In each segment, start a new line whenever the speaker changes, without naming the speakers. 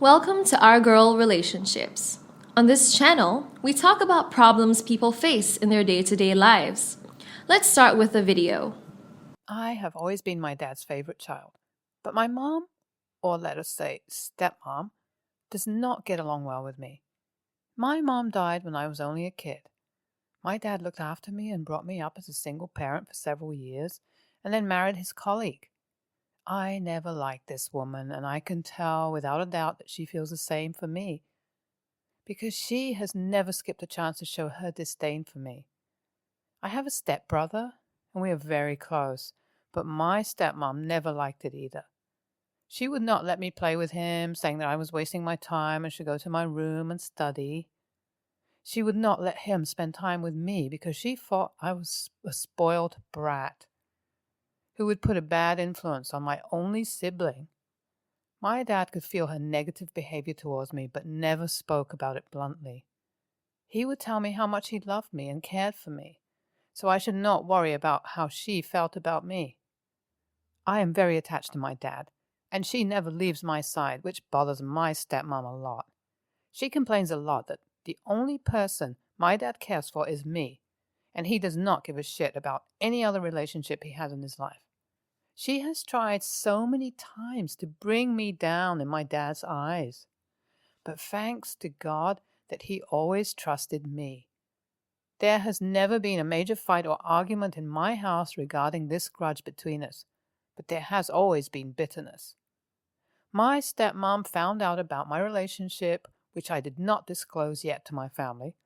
Welcome to Our Girl Relationships. On this channel, we talk about problems people face in their day-to-day lives. Let's start with a video.
I have always been my dad's favorite child, but my mom, or let us say stepmom, does not get along well with me. My mom died when I was only a kid. My dad looked after me and brought me up as a single parent for several years, and then married his colleague. I never liked this woman, and I can tell without a doubt that she feels the same for me, because she has never skipped a chance to show her disdain for me. I have a stepbrother, and we are very close, but my stepmom never liked it either. She would not let me play with him, saying that I was wasting my time and should go to my room and study. She would not let him spend time with me because she thought I was a spoiled brat who would put a bad influence on my only sibling. My dad could feel her negative behavior towards me, but never spoke about it bluntly. He would tell me how much he loved me and cared for me, so I should not worry about how she felt about me. I am very attached to my dad, and she never leaves my side, which bothers my stepmom a lot. She complains a lot that the only person my dad cares for is me, and he does not give a shit about any other relationship he has in his life. She has tried so many times to bring me down in my dad's eyes, but thanks to God that he always trusted me. There has never been a major fight or argument in my house regarding this grudge between us, but there has always been bitterness. My stepmom found out about my relationship, which I did not disclose yet to my family,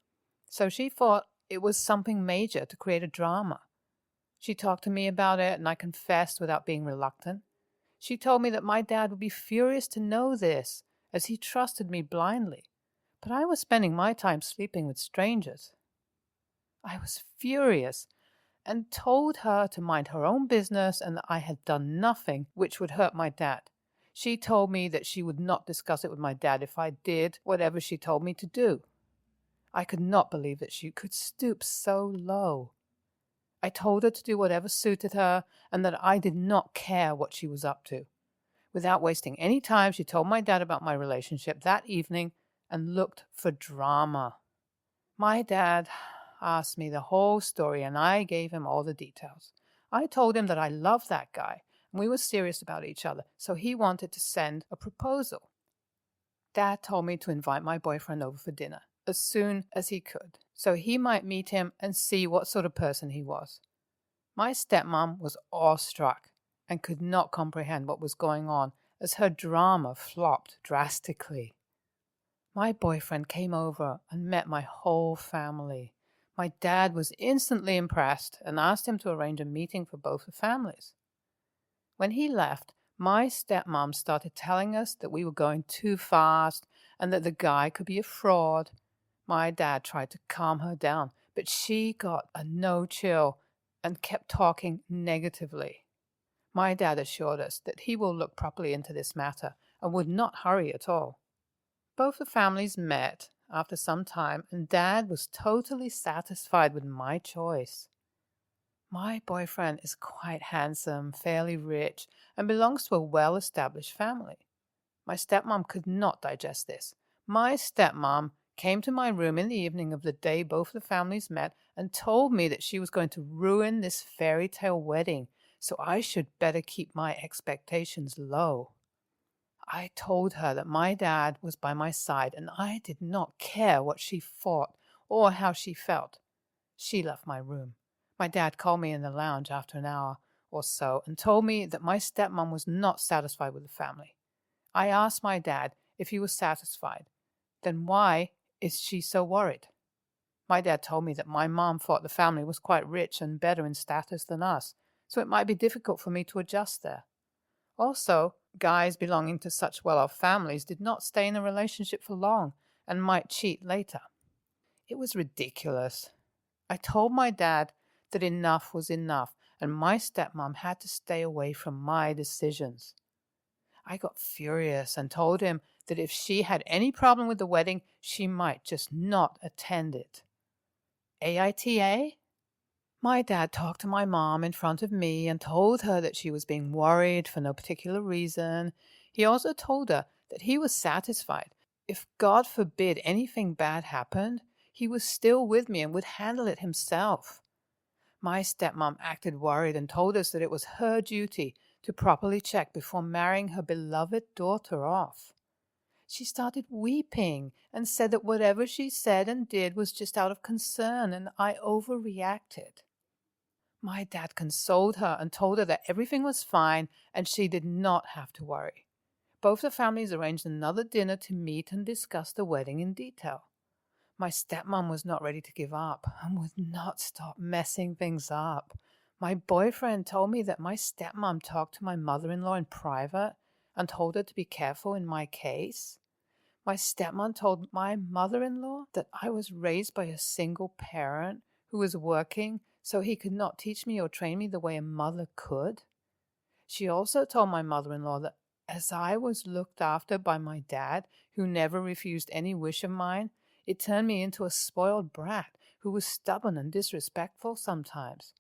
so she thought it was something major to create a drama. She talked to me about it, and I confessed without being reluctant. She told me that my dad would be furious to know this, as he trusted me blindly, but I was spending my time sleeping with strangers. I was furious and told her to mind her own business and that I had done nothing which would hurt my dad. She told me that she would not discuss it with my dad if I did whatever she told me to do. I could not believe that she could stoop so low. I told her to do whatever suited her and that I did not care what she was up to. Without wasting any time, she told my dad about my relationship that evening and looked for drama. My dad asked me the whole story and I gave him all the details. I told him that I loved that guy and we were serious about each other, so he wanted to send a proposal. Dad told me to invite my boyfriend over for dinner as soon as he could, so he might meet him and see what sort of person he was. My stepmom was awestruck and could not comprehend what was going on as her drama flopped drastically. My boyfriend came over and met my whole family. My dad was instantly impressed and asked him to arrange a meeting for both the families. When he left, my stepmom started telling us that we were going too fast and that the guy could be a fraud. My dad tried to calm her down, but she got a no-chill and kept talking negatively. My dad assured us that he will look properly into this matter and would not hurry at all. Both the families met after some time, and Dad was totally satisfied with my choice. My boyfriend is quite handsome, fairly rich, and belongs to a well-established family. My stepmom could not digest this. My stepmom came to my room in the evening of the day both the families met and told me that she was going to ruin this fairy tale wedding, so I should better keep my expectations low. I told her that my dad was by my side and I did not care what she thought or how she felt. She left my room. My dad called me in the lounge after an hour or so and told me that my stepmom was not satisfied with the family. I asked my dad if he was satisfied. Then why is she so worried? My dad told me that my mom thought the family was quite rich and better in status than us, so it might be difficult for me to adjust there. Also, guys belonging to such well-off families did not stay in a relationship for long and might cheat later. It was ridiculous. I told my dad that enough was enough and my stepmom had to stay away from my decisions. I got furious and told him that if she had any problem with the wedding, she might just not attend it. AITA? My dad talked to my mom in front of me and told her that she was being worried for no particular reason. He also told her that he was satisfied. If God forbid anything bad happened, he was still with me and would handle it himself. My stepmom acted worried and told us that it was her duty to properly check before marrying her beloved daughter off. She started weeping and said that whatever she said and did was just out of concern and I overreacted. My dad consoled her and told her that everything was fine and she did not have to worry. Both the families arranged another dinner to meet and discuss the wedding in detail. My stepmom was not ready to give up and would not stop messing things up. My boyfriend told me that my stepmom talked to my mother-in-law in private and told her to be careful in my case. My stepmom told my mother-in-law that I was raised by a single parent who was working, so he could not teach me or train me the way a mother could. She also told my mother-in-law that as I was looked after by my dad, who never refused any wish of mine, it turned me into a spoiled brat who was stubborn and disrespectful sometimes.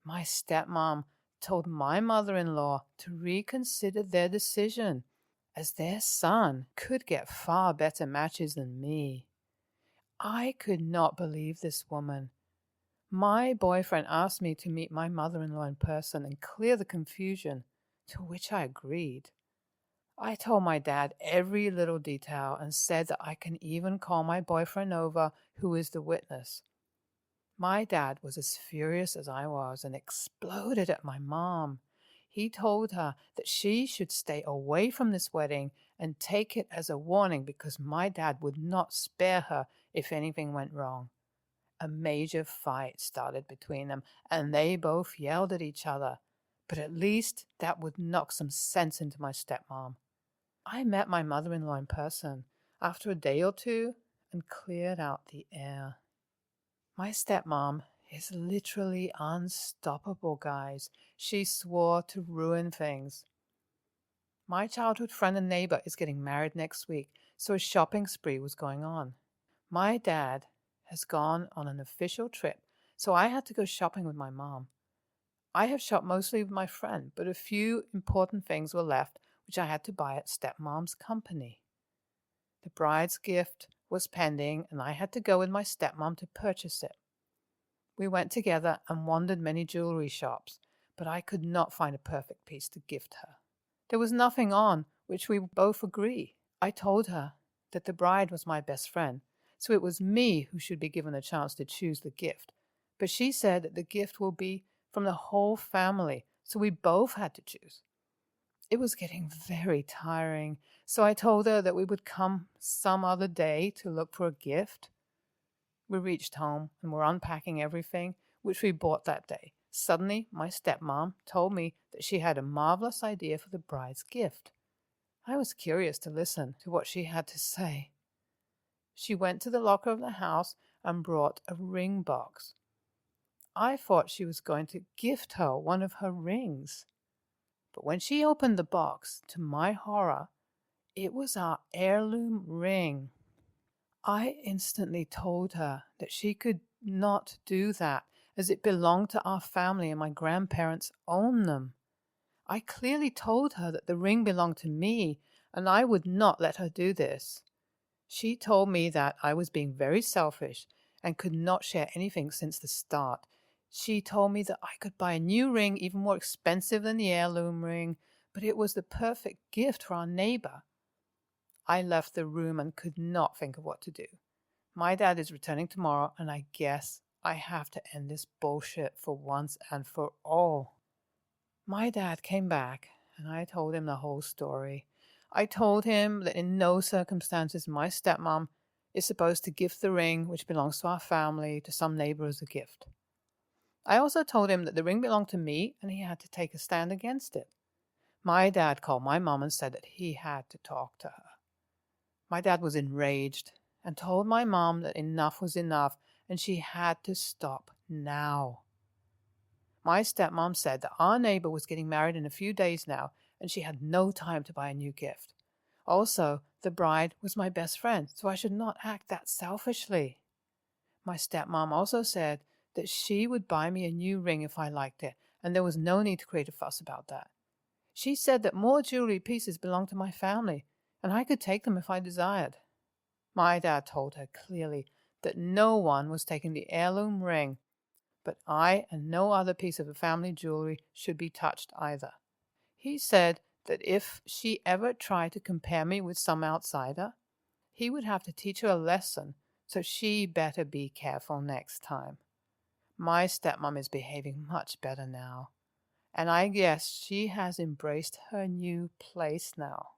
My stepmom told my mother-in-law to reconsider their decision, as their son could get far better matches than me. I could not believe this woman. My boyfriend asked me to meet my mother-in-law in person and clear the confusion, to which I agreed. I told my dad every little detail and said that I can even call my boyfriend over, who is the witness. My dad was as furious as I was and exploded at my mom. He told her that she should stay away from this wedding and take it as a warning because my dad would not spare her if anything went wrong. A major fight started between them, and they both yelled at each other, but at least that would knock some sense into my stepmom. I met my mother-in-law in person after a day or two and cleared out the air. My stepmom is literally unstoppable, guys. She swore to ruin things. My childhood friend and neighbor is getting married next week, so a shopping spree was going on. My dad has gone on an official trip, so I had to go shopping with my mom. I have shopped mostly with my friend, but a few important things were left which I had to buy at stepmom's company. The bride's gift was pending, and I had to go with my stepmom to purchase it. We went together and wandered many jewelry shops, but I could not find a perfect piece to gift her. There was nothing on which we both agree. I told her that the bride was my best friend, so it was me who should be given a chance to choose the gift. But she said that the gift will be from the whole family, so we both had to choose. It was getting very tiring, so I told her that we would come some other day to look for a gift. We reached home and were unpacking everything which we bought that day. Suddenly, my stepmom told me that she had a marvelous idea for the bride's gift. I was curious to listen to what she had to say. She went to the locker of the house and brought a ring box. I thought she was going to gift her one of her rings. But when she opened the box, to my horror, it was our heirloom ring. I instantly told her that she could not do that, as it belonged to our family and my grandparents own them. I clearly told her that the ring belonged to me, and I would not let her do this. She told me that I was being very selfish and could not share anything since the start. She told me that I could buy a new ring even more expensive than the heirloom ring, but it was the perfect gift for our neighbor. I left the room and could not think of what to do. My dad is returning tomorrow, and I guess I have to end this bullshit for once and for all. My dad came back, and I told him the whole story. I told him that in no circumstances my stepmom is supposed to gift the ring, which belongs to our family, to some neighbor as a gift. I also told him that the ring belonged to me, and he had to take a stand against it. My dad called my mom and said that he had to talk to her. My dad was enraged and told my mom that enough was enough and she had to stop now. My stepmom said that our neighbor was getting married in a few days now and she had no time to buy a new gift. Also, the bride was my best friend, so I should not act that selfishly. My stepmom also said that she would buy me a new ring if I liked it, and there was no need to create a fuss about that. She said that more jewelry pieces belonged to my family, and I could take them if I desired. My dad told her clearly that no one was taking the heirloom ring, but I and no other piece of the family jewelry should be touched either. He said that if she ever tried to compare me with some outsider, he would have to teach her a lesson, so she better be careful next time. My stepmom is behaving much better now, and I guess she has embraced her new place now.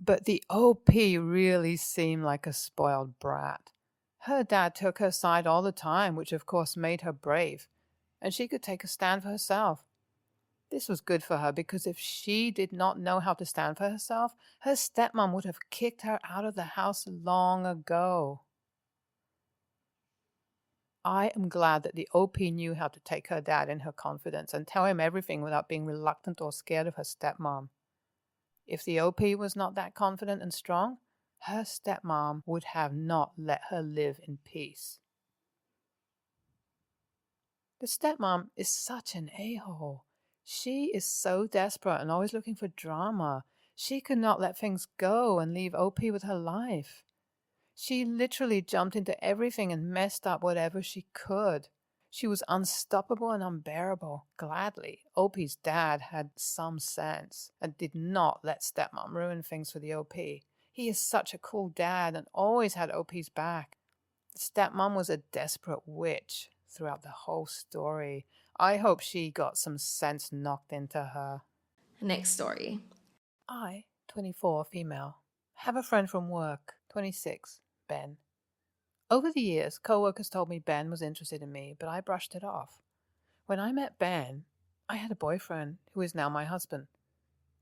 But the OP really seemed like a spoiled brat. Her dad took her side all the time, which of course made her brave, and she could take a stand for herself. This was good for her because if she did not know how to stand for herself, her stepmom would have kicked her out of the house long ago. I am glad that the OP knew how to take her dad in her confidence and tell him everything without being reluctant or scared of her stepmom. If the OP was not that confident and strong, her stepmom would have not let her live in peace. The stepmom is such an a-hole. She is so desperate and always looking for drama. She could not let things go and leave OP with her life. She literally jumped into everything and messed up whatever she could. She was unstoppable and unbearable. Gladly, OP's dad had some sense and did not let stepmom ruin things for the OP. He is such a cool dad and always had OP's back. Stepmom was a desperate witch throughout the whole story. I hope she got some sense knocked into her.
Next story.
I, 24, female, have a friend from work, 26, Ben. Over the years, co-workers told me Ben was interested in me, but I brushed it off. When I met Ben, I had a boyfriend who is now my husband.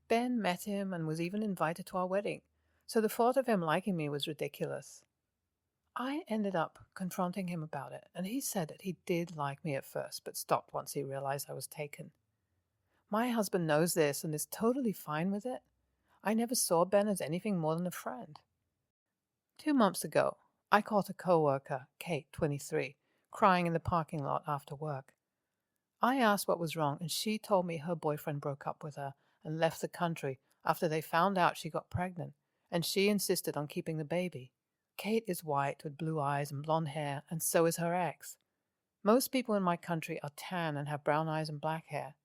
Ben met him and was even invited to our wedding, so the thought of him liking me was ridiculous. I ended up confronting him about it, and he said that he did like me at first, but stopped once he realized I was taken. My husband knows this and is totally fine with it. I never saw Ben as anything more than a friend. 2 months ago, I caught a co-worker, Kate, 23, crying in the parking lot after work. I asked what was wrong, and she told me her boyfriend broke up with her and left the country after they found out she got pregnant, and she insisted on keeping the baby. Kate is white with blue eyes and blonde hair, and so is her ex. Most people in my country are tan and have brown eyes and black hair.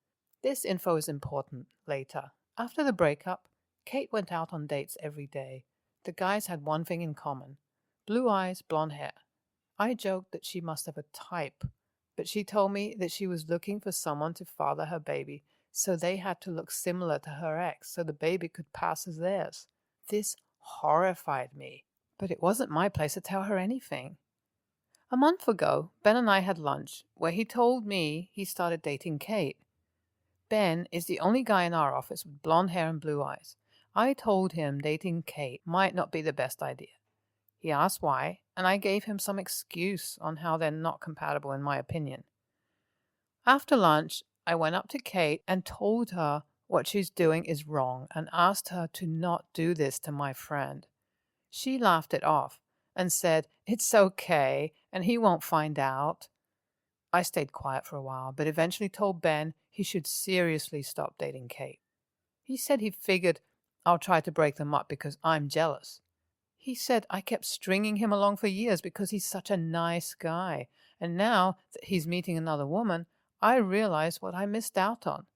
This info is important later. After the breakup, Kate went out on dates every day. The guys had one thing in common: blue eyes, blonde hair. I joked that she must have a type, but she told me that she was looking for someone to father her baby, so they had to look similar to her ex so the baby could pass as theirs. This horrified me, but it wasn't my place to tell her anything. A month ago, Ben and I had lunch, where he told me he started dating Kate. Ben is the only guy in our office with blonde hair and blue eyes. I told him dating Kate might not be the best idea. He asked why, and I gave him some excuse on how they're not compatible in my opinion. After lunch, I went up to Kate and told her what she's doing is wrong and asked her to not do this to my friend. She laughed it off and said, "It's okay, and he won't find out." I stayed quiet for a while, but eventually told Ben he should seriously stop dating Kate. He said he figured I'll try to break them up because I'm jealous. He said I kept stringing him along for years because he's such a nice guy, and now that he's meeting another woman, I realize what I missed out on.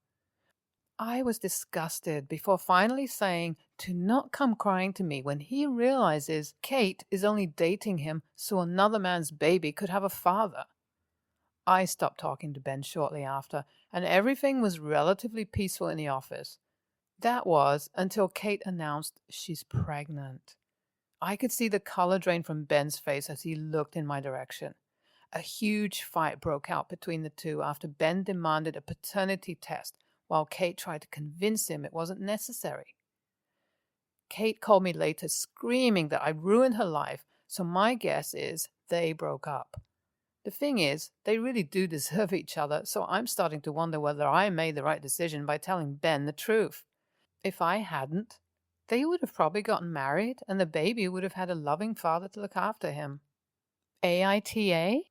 I was disgusted before finally saying to not come crying to me when he realizes Kate is only dating him so another man's baby could have a father. I stopped talking to Ben shortly after, and everything was relatively peaceful in the office. That was until Kate announced she's pregnant. I could see the color drain from Ben's face as he looked in my direction. A huge fight broke out between the two after Ben demanded a paternity test while Kate tried to convince him it wasn't necessary. Kate called me later screaming that I ruined her life, so my guess is they broke up. The thing is, they really do deserve each other, so I'm starting to wonder whether I made the right decision by telling Ben the truth. If I hadn't, they would have probably gotten married and the baby would have had a loving father to look after him. AITA?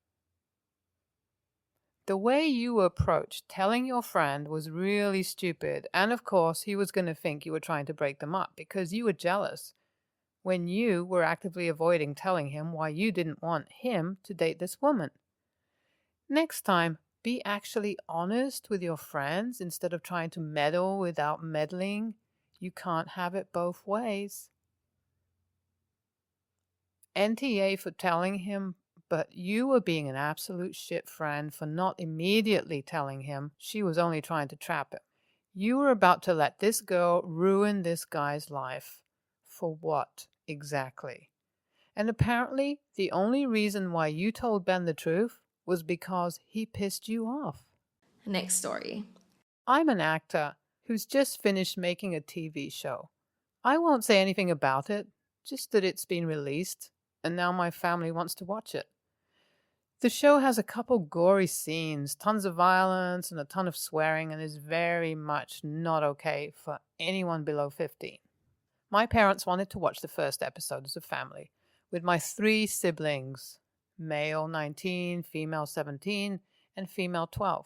The way you approached telling your friend was really stupid, and of course he was going to think you were trying to break them up because you were jealous when you were actively avoiding telling him why you didn't want him to date this woman. Next time, be actually honest with your friends instead of trying to meddle without meddling. You can't have it both ways. NTA for telling him, but you were being an absolute shit friend for not immediately telling him she was only trying to trap him. You were about to let this girl ruin this guy's life. For what exactly? And apparently, the only reason why you told Ben the truth was because he pissed you off.
Next story.
I'm an actor who's just finished making a TV show. I won't say anything about it, just that it's been released, and now my family wants to watch it. The show has a couple gory scenes, tons of violence, and a ton of swearing, and is very much not okay for anyone below 15. My parents wanted to watch the first episode as a family, with my 3 siblings, male 19, female 17, and female 12.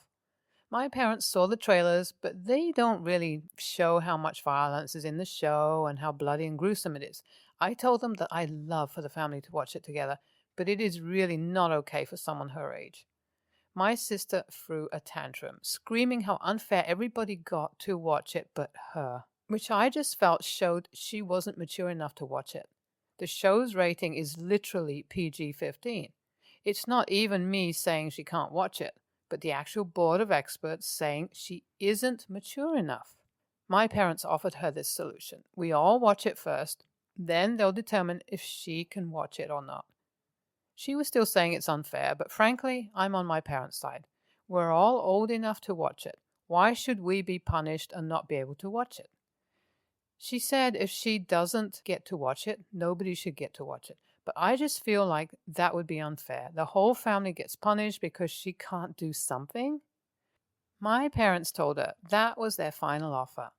My parents saw the trailers, but they don't really show how much violence is in the show and how bloody and gruesome it is. I told them that I'd love for the family to watch it together, but it is really not okay for someone her age. My sister threw a tantrum, screaming how unfair everybody got to watch it but her, which I just felt showed she wasn't mature enough to watch it. The show's rating is literally PG-15. It's not even me saying she can't watch it, but the actual board of experts saying she isn't mature enough. My parents offered her this solution. We all watch it first, then they'll determine if she can watch it or not. She was still saying it's unfair, but frankly, I'm on my parents' side. We're all old enough to watch it. Why should we be punished and not be able to watch it? She said if she doesn't get to watch it, nobody should get to watch it. But I just feel like that would be unfair. The whole family gets punished because she can't do something. My parents told her that was their final offer.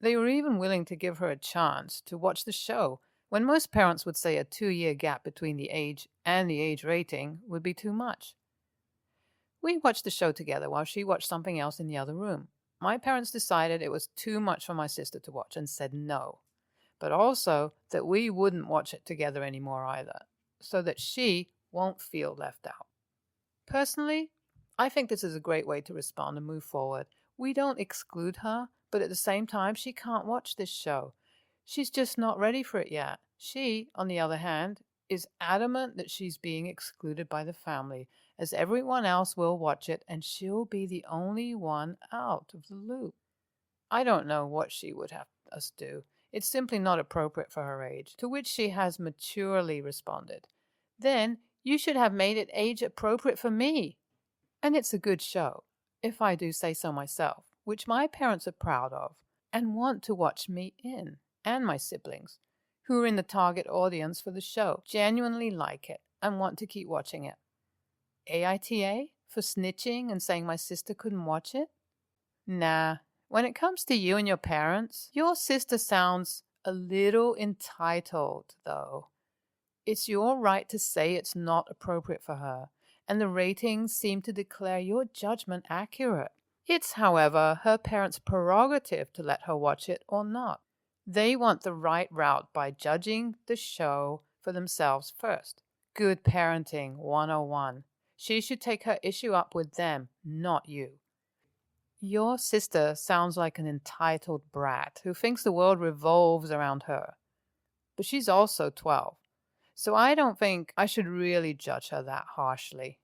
They were even willing to give her a chance to watch the show, when most parents would say a 2-year gap between the age and the age rating would be too much. We watched the show together while she watched something else in the other room. My parents decided it was too much for my sister to watch and said no, but also that we wouldn't watch it together anymore either, so that she won't feel left out. Personally, I think this is a great way to respond and move forward. We don't exclude her, but at the same time, she can't watch this show. She's just not ready for it yet. She, on the other hand, is adamant that she's being excluded by the family, as everyone else will watch it and she'll be the only one out of the loop. I don't know what she would have us do. It's simply not appropriate for her age, to which she has maturely responded. Then you should have made it age appropriate for me. And it's a good show, if I do say so myself, which my parents are proud of and want to watch me in, and my siblings, who are in the target audience for the show, genuinely like it and want to keep watching it. AITA for snitching and saying my sister couldn't watch it? Nah, when it comes to you and your parents, your sister sounds a little entitled, though. It's your right to say it's not appropriate for her, and the ratings seem to declare your judgment accurate. It's, however, her parents' prerogative to let her watch it or not. They want the right route by judging the show for themselves first. Good parenting 101. She should take her issue up with them, not you. Your sister sounds like an entitled brat who thinks the world revolves around her. But she's also 12. So I don't think I should really judge her that harshly.